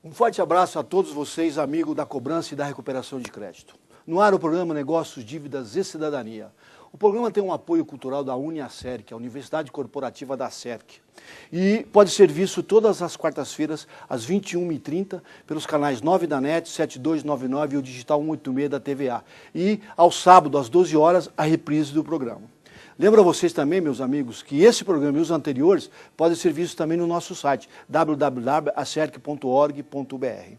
Um forte abraço a todos vocês, amigos da cobrança e da recuperação de crédito. No ar o programa Negócios, Dívidas e Cidadania. O programa tem um apoio cultural da UniAcerc, a Universidade Corporativa da Cerc. E pode ser visto todas as quartas-feiras, às 21h30, pelos canais 9 da NET, 7299 e o Digital 186 da TVA. E, ao sábado, às 12 horas, a reprise do programa. Lembro a vocês também, meus amigos, que esse programa e os anteriores podem ser vistos também no nosso site, www.acerc.org.br.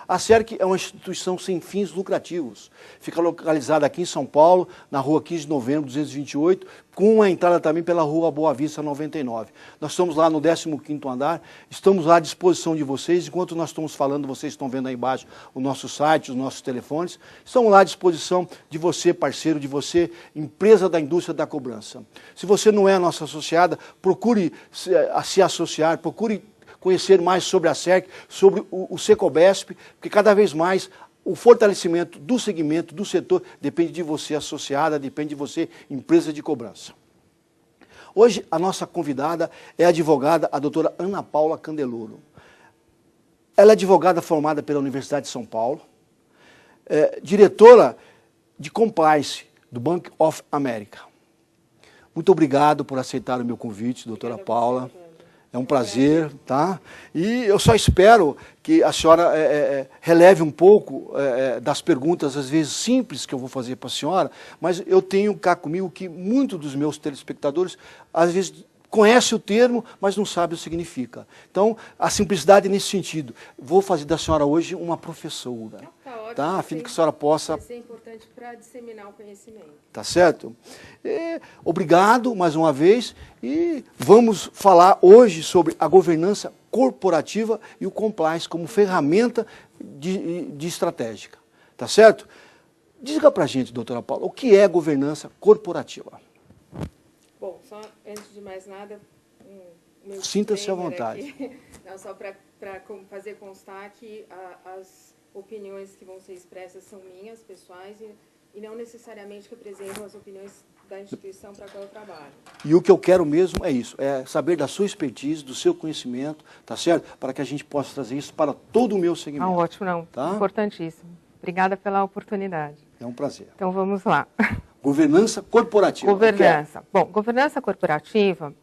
A Cerc é uma instituição sem fins lucrativos. Fica localizada aqui em São Paulo, na rua 15 de novembro, 228, com a entrada também pela rua Boa Vista 99. Nós estamos lá no 15º andar, estamos lá à disposição de vocês. Enquanto nós estamos falando, vocês estão vendo aí embaixo o nosso site, os nossos telefones. Estamos lá à disposição de você, parceiro, de você, empresa da indústria da cobrança. Se você não é nossa associada, procure se associar, procure conhecer mais sobre a Cerc, sobre o Secobesp, porque cada vez mais o fortalecimento do segmento, do setor, depende de você associada, depende de você empresa de cobrança. Hoje a nossa convidada é a advogada, a doutora Ana Paula Candeloro. Ela é advogada formada pela Universidade de São Paulo, diretora de Compliance do Bank of America. Muito obrigado por aceitar o meu convite, doutora Paula. É um prazer, tá? E eu só espero que a senhora releve um pouco das perguntas, às vezes simples, que eu vou fazer para a senhora, mas eu tenho cá comigo que muitos dos meus telespectadores, às vezes, conhecem o termo, mas não sabem o que significa. Então, a simplicidade nesse sentido. Vou fazer da senhora hoje uma professora, tá? A fim de que a senhora possa... Vai ser importante para disseminar o conhecimento. Tá certo? Obrigado mais uma vez e vamos falar hoje sobre a governança corporativa e o compliance como ferramenta de estratégica. Tá certo? Diga pra gente, doutora Paula, o que é governança corporativa? Bom, só antes de mais nada, meu sinta-se à vontade. Aqui, não, só para fazer constar que as opiniões que vão ser expressas são minhas, pessoais, e não necessariamente representam as opiniões da instituição para a qual eu trabalho. E o que eu quero mesmo é isso, é saber da sua expertise, do seu conhecimento, tá certo? Para que a gente possa trazer isso para todo o meu segmento. Ótimo, não. Tá? Importantíssimo. Obrigada pela oportunidade. É um prazer. Então vamos lá. Governança corporativa. Governança. Bom, governança corporativa,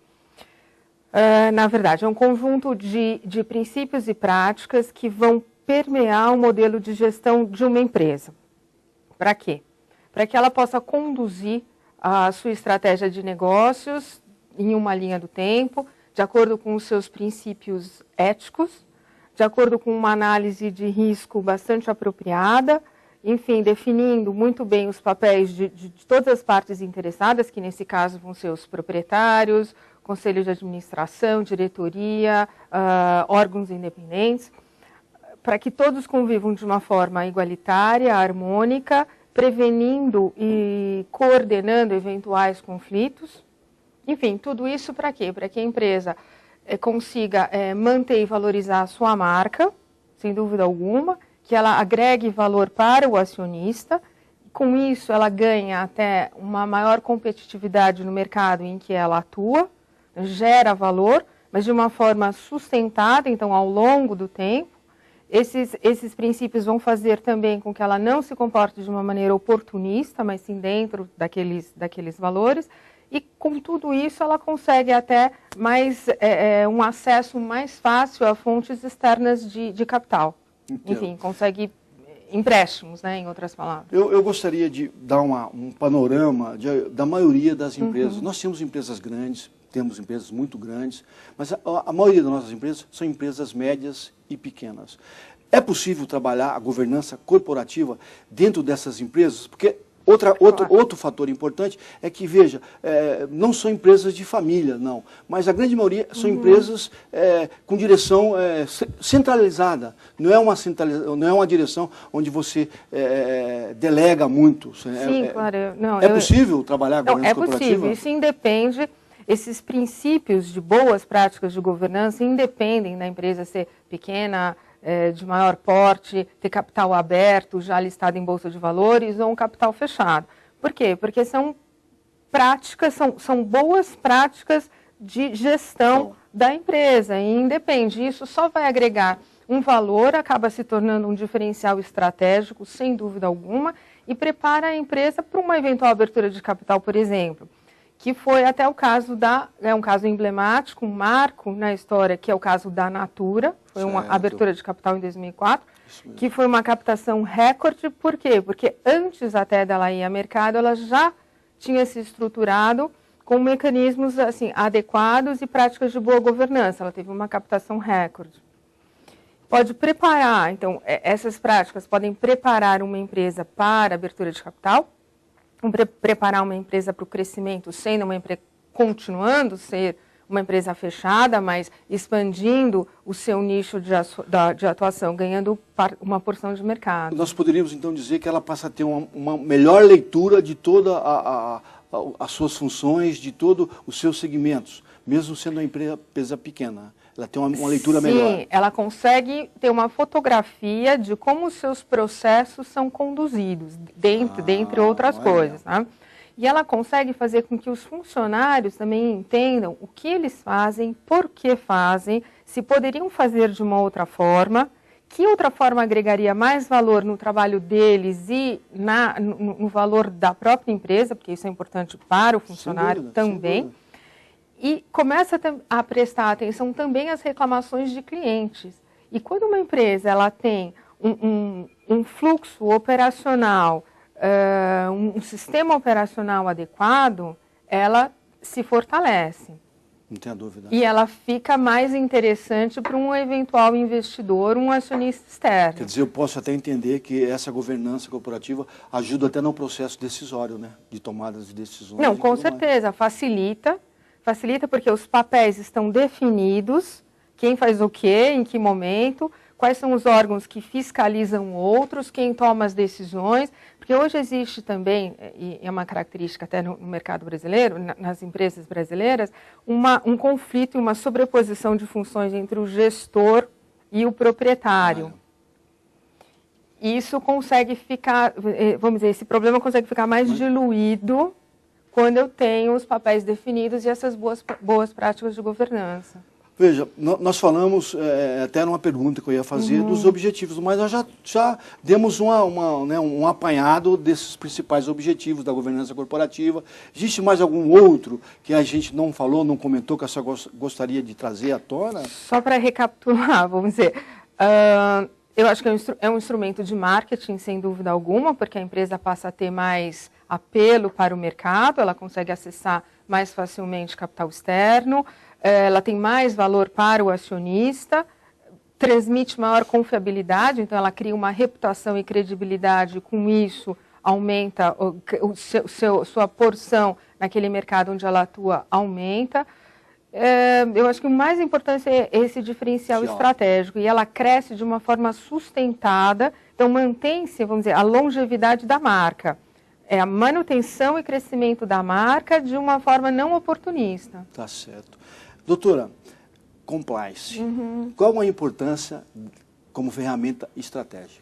na verdade, é um conjunto de princípios e práticas que vão permear o modelo de gestão de uma empresa. Para quê? Para que ela possa conduzir a sua estratégia de negócios em uma linha do tempo, de acordo com os seus princípios éticos, de acordo com uma análise de risco bastante apropriada, enfim, definindo muito bem os papéis de todas as partes interessadas, que nesse caso vão ser os proprietários, conselho de administração, diretoria, órgãos independentes, para que todos convivam de uma forma igualitária, harmônica, prevenindo e coordenando eventuais conflitos. Enfim, tudo isso para quê? Para que a empresa consiga manter e valorizar a sua marca, sem dúvida alguma, que ela agregue valor para o acionista. Com isso, ela ganha até uma maior competitividade no mercado em que ela atua, gera valor, mas de uma forma sustentada, então, ao longo do tempo. Esses princípios vão fazer também com que ela não se comporte de uma maneira oportunista, mas sim dentro daqueles valores. E com tudo isso, ela consegue até um acesso mais fácil a fontes externas de capital. Entendo. Enfim, consegue empréstimos, né, em outras palavras. Eu gostaria de dar um panorama da maioria das empresas. Nós temos empresas grandes, temos empresas muito grandes, mas a maioria das nossas empresas são empresas médias e pequenas. É possível trabalhar a governança corporativa dentro dessas empresas? Porque outro fator importante é que, veja, não são empresas de família, não, mas a grande maioria são empresas com direção centralizada. Não é uma direção onde você delega muito. Sim, claro. É possível trabalhar a governança corporativa? É possível, isso independe. Esses princípios de boas práticas de governança independem da empresa ser pequena, de maior porte, ter capital aberto, já listado em bolsa de valores, ou um capital fechado. Por quê? Porque são práticas, são boas práticas de gestão da empresa, e independe. Isso só vai agregar um valor, acaba se tornando um diferencial estratégico, sem dúvida alguma, e prepara a empresa para uma eventual abertura de capital, por exemplo, que foi até o caso é um caso emblemático, um marco na história, que é o caso da Natura, foi uma abertura de capital em 2004, que foi uma captação recorde. Por quê? Porque antes até dela ir ao mercado, ela já tinha se estruturado com mecanismos assim, adequados e práticas de boa governança. Ela teve uma captação recorde. Pode preparar, então, essas práticas podem preparar uma empresa para a abertura de capital, preparar uma empresa para o crescimento, sendo uma empresa, continuando a ser uma empresa fechada, mas expandindo o seu nicho de atuação, ganhando uma porção de mercado. Nós poderíamos, então, dizer que ela passa a ter uma melhor leitura de todas as suas funções, de todos os seus segmentos, mesmo sendo uma empresa pequena. Ela tem uma leitura melhor. Sim, ela consegue ter uma fotografia de como os seus processos são conduzidos, dentre outras coisas. Né? E ela consegue fazer com que os funcionários também entendam o que eles fazem, por que fazem, se poderiam fazer de uma outra forma, que outra forma agregaria mais valor no trabalho deles e no valor da própria empresa, porque isso é importante para o funcionário também. E começa a prestar atenção também às reclamações de clientes. E quando uma empresa ela tem um fluxo operacional, um sistema operacional adequado, ela se fortalece. Não tenha dúvida. E ela fica mais interessante para um eventual investidor, um acionista externo. Quer dizer, eu posso até entender que essa governança corporativa ajuda até no processo decisório, né? De tomadas de decisões. Não, com certeza, facilita porque os papéis estão definidos, quem faz o quê, em que momento, quais são os órgãos que fiscalizam outros, quem toma as decisões, porque hoje existe também, e é uma característica até no mercado brasileiro, nas empresas brasileiras, um conflito e uma sobreposição de funções entre o gestor e o proprietário. Isso consegue ficar, vamos dizer, esse problema consegue ficar mais diluído quando eu tenho os papéis definidos e essas boas práticas de governança. Veja, nós falamos, até numa pergunta que eu ia fazer, dos objetivos, mas nós já demos um apanhado desses principais objetivos da governança corporativa. Existe mais algum outro que a gente não falou, não comentou, que a senhora gostaria de trazer à tona? Só para recapitular, vamos dizer, eu acho que é um instrumento de marketing, sem dúvida alguma, porque a empresa passa a ter mais apelo para o mercado, ela consegue acessar mais facilmente capital externo, ela tem mais valor para o acionista, transmite maior confiabilidade, então ela cria uma reputação e credibilidade, com isso aumenta sua porção naquele mercado onde ela atua, aumenta. Eu acho que o mais importante é esse diferencial estratégico, e ela cresce de uma forma sustentada, então mantém-se, vamos dizer, a longevidade da marca. É a manutenção e crescimento da marca de uma forma não oportunista. Tá certo. Doutora, compliance, qual a importância como ferramenta estratégica?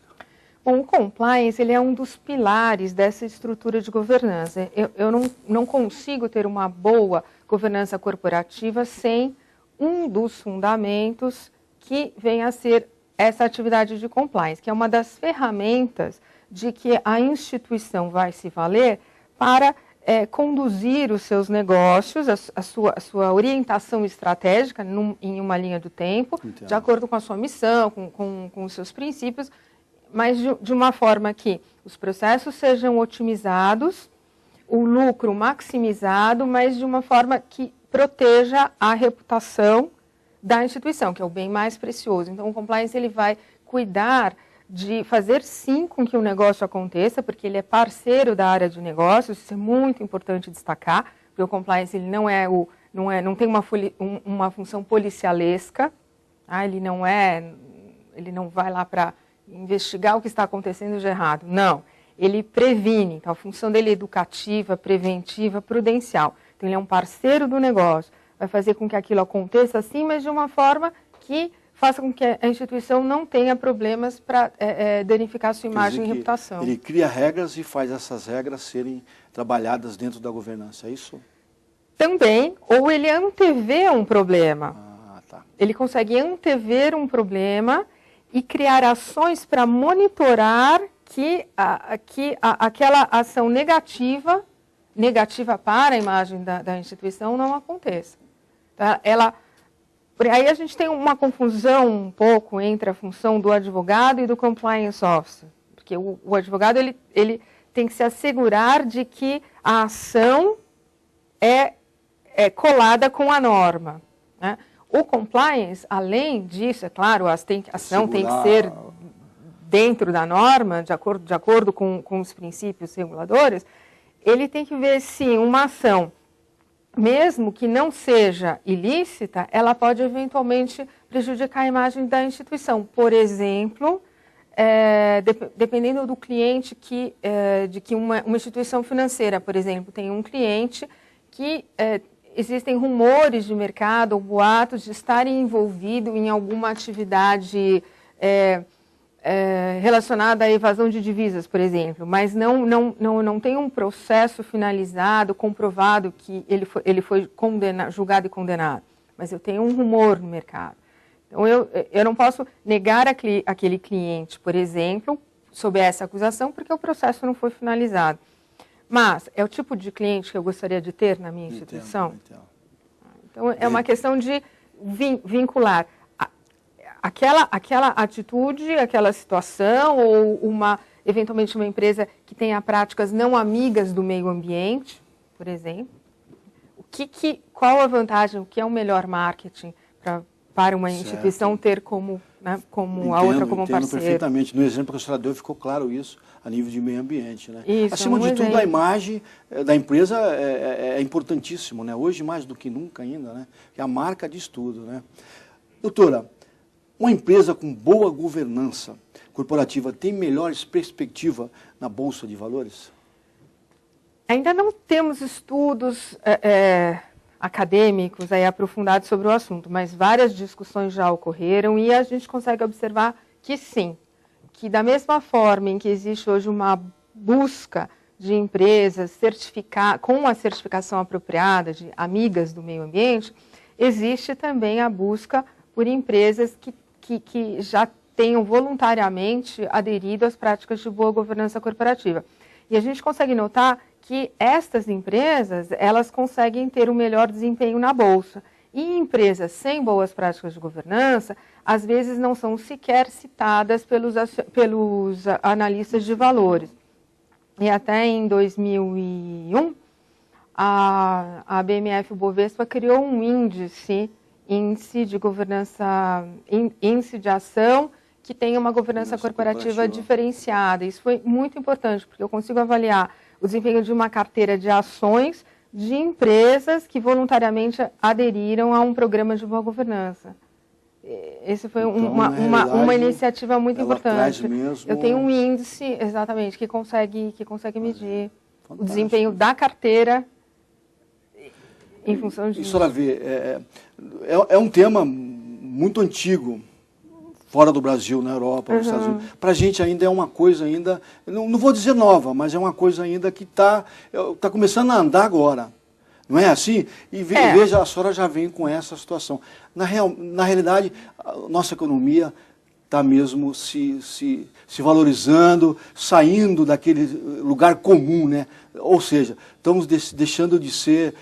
Bom, o compliance ele é um dos pilares dessa estrutura de governança. Eu não consigo ter uma boa governança corporativa sem um dos fundamentos que vem a ser essa atividade de compliance, que é uma das ferramentas de que a instituição vai se valer para conduzir os seus negócios, a sua orientação estratégica em uma linha do tempo, Entendo. De acordo com a sua missão, com os seus princípios, mas de uma forma que os processos sejam otimizados, o lucro maximizado, mas de uma forma que proteja a reputação da instituição, que é o bem mais precioso. Então, o compliance ele vai cuidar de fazer sim com que o negócio aconteça, porque ele é parceiro da área de negócios, isso é muito importante destacar, porque o compliance ele não tem uma função policialesca, tá? Ele não vai lá para investigar o que está acontecendo de errado, não. Ele previne, então a função dele é educativa, preventiva, prudencial. Então ele é um parceiro do negócio, vai fazer com que aquilo aconteça assim, mas de uma forma que faça com que a instituição não tenha problemas para danificar sua imagem e reputação. Ele cria regras e faz essas regras serem trabalhadas dentro da governança, é isso? Também, ou ele antevê um problema. Ah, tá. Ele consegue antever um problema e criar ações para monitorar que aquela ação negativa para a imagem da instituição não aconteça. Tá? Aí a gente tem uma confusão um pouco entre a função do advogado e do compliance officer, porque o advogado ele tem que se assegurar de que a ação é colada com a norma, né? O compliance, além disso, é claro, a ação tem que ser dentro da norma, de acordo com os princípios reguladores. Ele tem que ver se uma ação, mesmo que não seja ilícita, ela pode eventualmente prejudicar a imagem da instituição. Por exemplo, dependendo do cliente de que uma instituição financeira, por exemplo, tem um cliente que existem rumores de mercado ou boatos de estarem envolvido em alguma atividade relacionada à evasão de divisas, por exemplo, mas não tem um processo finalizado, comprovado que ele foi julgado e condenado, mas eu tenho um rumor no mercado. Então, eu não posso negar aquele cliente, por exemplo, sob essa acusação, porque o processo não foi finalizado. Mas é o tipo de cliente que eu gostaria de ter na minha instituição? Entendo. Então, é uma questão de vincular aquela atitude, aquela situação, ou eventualmente uma empresa que tenha práticas não amigas do meio ambiente, por exemplo. Qual a vantagem, o que é o melhor marketing para uma instituição ter como a outra como parceiro? Entendo perfeitamente. No exemplo que a senhora deu, ficou claro isso, a nível de meio ambiente, né? Isso, acima de tudo, a imagem da empresa é importantíssimo, né? Hoje, mais do que nunca ainda, né? Que a marca diz tudo, né? Doutora, uma empresa com boa governança corporativa tem melhores perspectivas na Bolsa de Valores? Ainda não temos estudos acadêmicos aprofundados sobre o assunto, mas várias discussões já ocorreram e a gente consegue observar que sim, que da mesma forma em que existe hoje uma busca de empresas com a certificação apropriada de amigas do meio ambiente, existe também a busca por empresas que já tenham voluntariamente aderido às práticas de boa governança corporativa. E a gente consegue notar que estas empresas, elas conseguem ter um melhor desempenho na Bolsa. E empresas sem boas práticas de governança, às vezes não são sequer citadas pelos analistas de valores. E até em 2001, a BMF Bovespa criou um índice de governança, índice de ação que tem uma governança corporativa diferenciada. Isso foi muito importante, porque eu consigo avaliar o desempenho de uma carteira de ações de empresas que voluntariamente aderiram a um programa de boa governança. Essa foi uma iniciativa muito importante. Eu tenho um índice, exatamente, que consegue medir o desempenho da carteira em função disso. E a senhora vê, é um tema muito antigo, fora do Brasil, na Europa, nos Estados Unidos. Para a gente ainda é uma coisa ainda, não vou dizer nova, mas é uma coisa ainda que está começando a andar agora. Não é assim? E veja, a senhora já vem com essa situação. Na realidade, a nossa economia está mesmo se valorizando, saindo daquele lugar comum, né? Ou seja, estamos deixando de ser,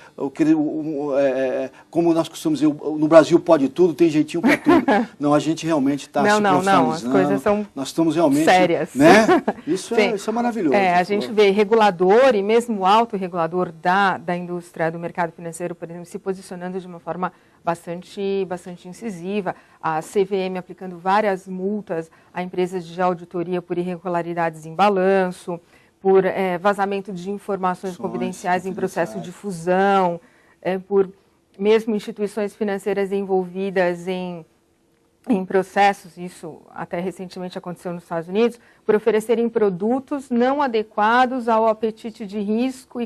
como nós costumamos dizer, no Brasil pode tudo, tem jeitinho para tudo. Não, a gente realmente está se profissionalizando. Não, as coisas são nós estamos realmente sérias. Né? Isso é maravilhoso. A gente vê regulador e mesmo o autorregulador da indústria, do mercado financeiro, por exemplo, se posicionando de uma forma bastante incisiva, a CVM aplicando várias multas a empresas de auditoria por irregularidades em balanço, por vazamento de informações confidenciais em processo de fusão, por mesmo instituições financeiras envolvidas em processos, isso até recentemente aconteceu nos Estados Unidos, por oferecerem produtos não adequados ao apetite de risco e